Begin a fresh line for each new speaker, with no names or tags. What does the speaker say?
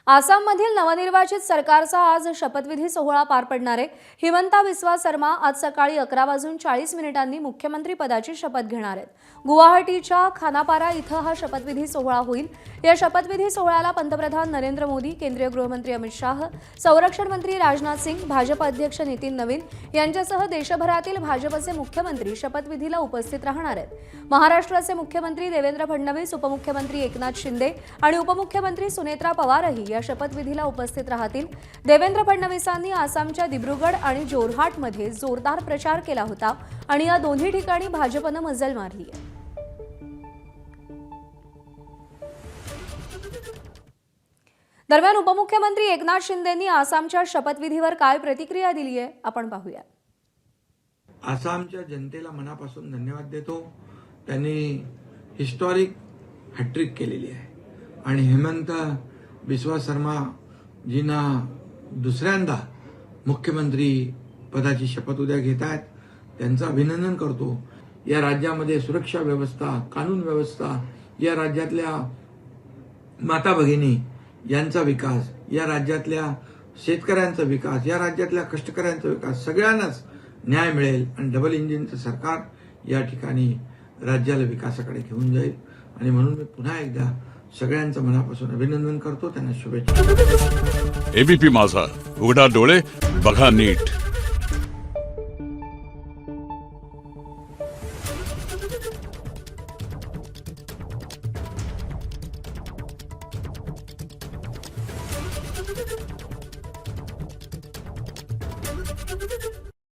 आसाममधील नवनिर्वाचित सरकारचा आज शपथविधी सोहळा पार पडणार आहे। हिमंता बिस्वा शर्मा आज सकाळी 11:40 मुख्यमंत्री पदाची शपथ घेणार आहेत। गुवाहाटीच्या खानापारा इथं हा शपथविधी सोहळा होईल। या शपथविधी सोहळ्याला पंतप्रधान नरेंद्र मोदी, केंद्रीय गृहमंत्री अमित शाह, संरक्षण मंत्री राजनाथ सिंग, भाजप अध्यक्ष नितीन नवीन यांच्यासह देशभरातील भाजपचे मुख्यमंत्री शपथविधीला उपस्थित राहणार आहेत। महाराष्ट्राचे मुख्यमंत्री देवेंद्र फडणवीस, उपमुख्यमंत्री एकनाथ शिंदे आणि उपमुख्यमंत्री सुनेत्रा पवारही या शपथविधीला उपस्थित राहतील। देवेंद्र फडणवीसांनी आसामच्या दिब्रुगड आणि जोरहाटमध्ये जोरदार प्रचार केला होता आणि या दोन्ही ठिकाणी भाजपने मजल मारली आहे। दरम्यान उपमुख्यमंत्री एकनाथ शिंदेंनी आसामच्या शपथविधीवर काय प्रतिक्रिया दिली आहे आपण पाहूया।
आसामच्या जनतेला मनापासून धन्यवाद देतो। त्यांनी हिस्टॉरिक हॅट्रिक केलेली आहे आणि हेमंत बिस्वा शर्मा जींना दुसऱ्यांदा मुख्यमंत्री पदाची शपथ उद्या घेत आहेत। त्यांचं अभिनंदन करतो। या राज्यामध्ये सुरक्षा व्यवस्था, कानून व्यवस्था, या राज्यातल्या माता भगिनी यांचा विकास, या राज्यातल्या शेतकऱ्यांचा विकास, या राज्यातल्या कष्टकऱ्यांचा विकास, सगळ्यांनाच न्याय मिळेल आणि डबल इंजिनचं सरकार या ठिकाणी राज्याला विकासाकडे घेऊन जाईल। आणि म्हणून मी पुन्हा एकदा सगळ्यांचं मनापासून अभिनंदन करतो, त्यांना शुभेच्छा।
एबीपी माझा, उघडा डोळे बघा नीट।